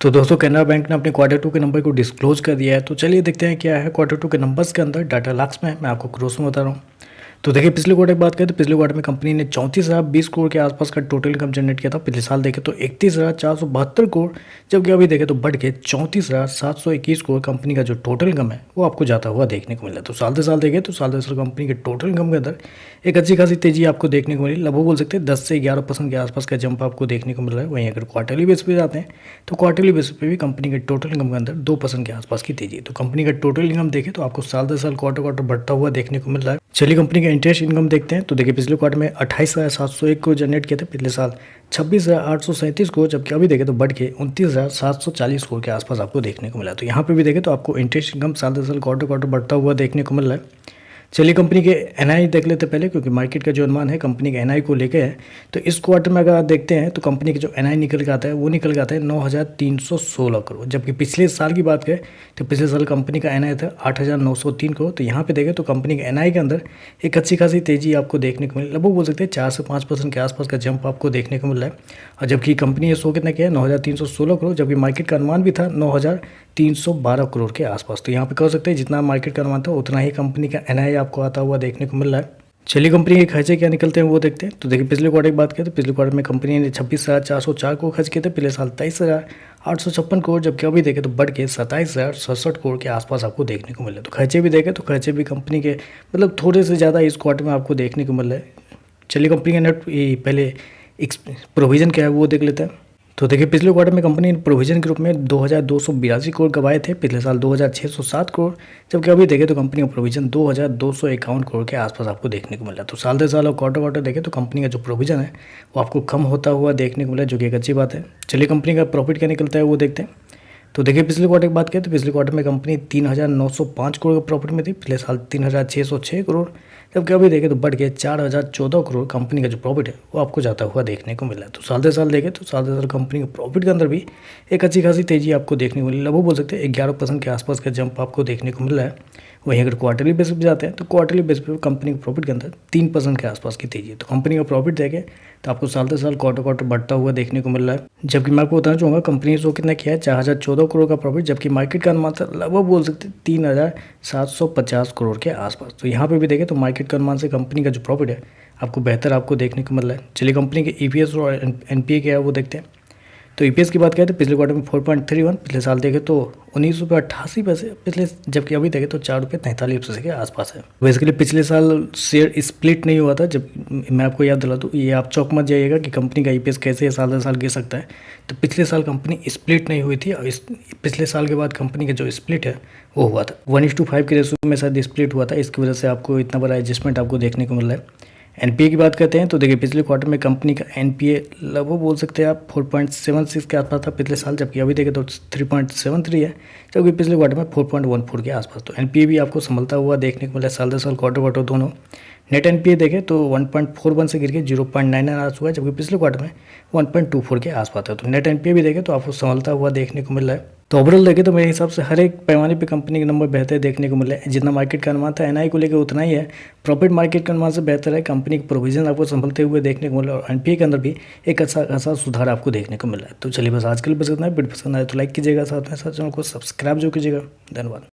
तो दोस्तों कैनरा बैंक ने अपने क्वार्टर टू के नंबर को डिस्क्लोज कर दिया है। तो चलिए देखते हैं क्या है क्वार्टर टू के नंबर्स के अंदर। डाटा लाक्स में है, मैं आपको क्रोस में बता रहा हूँ। तो देखिए पिछले क्वार्टर की बात करें तो पिछले क्वार्टर में कंपनी ने 34,020 करोड़ के आसपास का टोटल इनकम जनरेट किया था। पिछले साल देखें तो 31,472 करोड़, जबकि अभी देखें तो बढ़ के 34,721 करोड़ कंपनी का जो टोटल इनकम है वो आपको जाता हुआ देखने को मिला। तो साल से साल देखें तो साल से साल कंपनी के टोटल इनकम के अंदर एक अच्छी खासी तेजी आपको देखने को मिली। लगभग बोल सकते हैं 10 से 11% के आसपास का जंप आपको देखने को मिल रहा है। वहीं अगर क्वार्टरली बेस पे जाते हैं तो क्वार्टरली बेस पे भी कंपनी के टोटल इनकम के अंदर 2% के आसपास की तेजी है। तो कंपनी का टोटल इनकम देखें तो आपको साल से साल क्वार्टर बढ़ता हुआ देखने को मिल रहा है। चलिए कंपनी का इंटरेस्ट इनकम देखते हैं। तो देखिए पिछले क्वार्टर में 28,701 को जनरेट किए थे, पिछले साल 26,837 को, जबकि अभी देखें तो बढ़ के 29,740 करोड़ के आसपास आपको देखने को मिला। तो यहाँ पे भी देखें तो आपको इंटरेस्ट इनकम साल से साल क्वार्टर बढ़ता हुआ देखने को मिल रहा है। चलिए कंपनी के एनआई देख लेते पहले, क्योंकि मार्केट का जो अनुमान है कंपनी के एनआई को लेकर है। तो इस क्वार्टर में अगर आप देखते हैं तो कंपनी के जो एनआई निकल के आता है वो निकल के आता है 9,316 करोड़, जबकि पिछले साल की बात करें तो पिछले साल कंपनी का एनआई था 8,903 करोड़। तो यहाँ पे देखें तो कंपनी के एनआई के अंदर एक अच्छी खासी तेजी आपको देखने को मिली। लगभग बोल सकते हैं 4 से 5% के आसपास का जंप आपको देखने को मिल रहा है। और जबकि कंपनी ये शो कितना किया है 9,316 करोड़, जबकि मार्केट का अनुमान भी था 9,312 करोड़ के आसपास। तो यहाँ पे कह सकते हैं जितना मार्केट का अनुमान था उतना ही कंपनी का एनआई आपको आता हुआ देखने को मिल रहा है। चलिए कंपनी के खर्चे क्या निकलते हैं वो देखते हैं। तो देखिए पिछले क्वार्टर की बात करें तो पिछले क्वार्टर में कंपनी ने 26,404 करोड़ खर्च किए थे, पिछले साल 23,856 करोड़, जबकि अभी देखें तो बढ़ के 27,067 करोड़ के आसपास आपको देखने को मिल रहा है। तो खर्चे भी देखें तो खर्चे भी कंपनी के मतलब थोड़े से ज़्यादा इस क्वार्टर में आपको देखने को मिल रहा है। चलिए कंपनी का नेट पहले प्रोविजन क्या है वो देख लेते हैं। तो देखिए पिछले क्वार्टर में कंपनी ने प्रोविजन के रूप में 2,282 करोड़ गवाए थे, पिछले साल 2,607 करोड़, जबकि अभी देखें तो कंपनी का प्रोविजन 2,251 करोड़ के आसपास आपको देखने को मिला। तो साल से साल और क्वार्टर देखें तो कंपनी का जो प्रोविजन है वो आपको कम होता हुआ देखने को मिला, जो कि एक अच्छी बात है। चलिए कंपनी का प्रॉफिट क्या निकलता है वो देखते हैं। तो देखिए पिछले क्वार्टर की बात करें तो पिछले क्वार्टर में कंपनी 3,905 करोड़ के प्रॉफिट में थी, पिछले साल 3,606 करोड़, जबकि अभी देखें तो बढ़ के 4,014 करोड़ कंपनी का जो प्रॉफिट है वो आपको जाता हुआ देखने को मिला है। तो साल से साल देखें तो साल से साल कंपनी के प्रॉफिट के अंदर भी एक अच्छी खासी तेजी आपको देखने को मिली। लगभग बोल सकते हैं 11% के आसपास का जंप आपको देखने को मिल रहा है। वहीं अगर क्वार्टरली बेस पे जाते हैं तो क्वार्टरली बेस पे कंपनी के प्रॉफिट के अंदर 3% के आसपास की तेजी है। तो कंपनी का प्रॉफिट देखें तो आपको साल से साल क्वार्टर बढ़ता हुआ देखने को मिल रहा है। जबकि मैं आपको बताना चाहूँगा कंपनी ने शो कितना किया है 4,014 करोड़ का प्रॉफिट, जबकि मार्केट का अनुमान था लगभग बोल सकते हैं 3,750 करोड़ के आसपास। तो यहाँ पे भी देखें तो मार्केट का अनुमान से कंपनी का जो प्रॉफिट है आपको बेहतर आपको देखने को मिल रहा है। चलिए कंपनी के ईपीएस और एनपीए क्या है वो देखते हैं। तो ईपीएस की बात करें तो पिछले क्वार्टर में 4.31, पिछले साल देखें तो 19 रुपये 88 पैसे पिछले, जबकि अभी देखें तो 4 रुपये 43 पैसे के आसपास है। बेसिकली पिछले साल शेयर स्प्लिट नहीं हुआ था। जब मैं आपको याद दिला दूँ, ये आप चौक मत जाइएगा कि कंपनी का ईपीएस कैसे साल दर साल गिर सकता है। तो पिछले साल कंपनी स्प्लिट नहीं हुई थी और इस पिछले साल के बाद कंपनी का जो स्प्लिट है वो हुआ था 1:5 के रेशो में शायद स्प्लिट हुआ था, इसकी वजह से आपको इतना बड़ा एडजस्टमेंट आपको देखने को मिल रहा है। एनपीए की बात करते हैं तो देखिए पिछले क्वार्टर में कंपनी का एनपीए लगभग बोल सकते हैं आप 4.76 के आसपास था पिछले साल, जबकि अभी देखें तो 3.73 है, जबकि पिछले क्वार्टर में 4.14 के आसपास। तो एनपीए भी आपको संभलता हुआ देखने को मिला साल दर साल क्वार्टर दोनों। नेट एनपीए देखें तो 1.41 से गिर के 0.99 आज हुआ है, जबकि पिछले क्वार्टर में 1.24 के आसपास था। तो नेट एनपीए भी देखें तो आपको संभलता हुआ देखने को मिल रहा है। तो ओवरऑल देखें तो मेरे हिसाब से हर एक पैमाने पे कंपनी के नंबर बेहतर देखने को मिल रहे हैं। जितना मार्केट का अनुमान था एनआई को लेकर उतना ही है। प्रॉफिट मार्केट के अनुमान से बेहतर है। कंपनी के प्रोविजन आपको संभलते हुए देखने को मिल रहा है और एनपीए के अंदर भी एक अच्छा खासा सुधार आपको देखने को मिल रहा है। तो चलिए बस आज के लिए बस इतना है। वीडियो पसंद आए तो लाइक कीजिएगा, साथ में साथ चैनल को सब्सक्राइब जो कीजिएगा। धन्यवाद।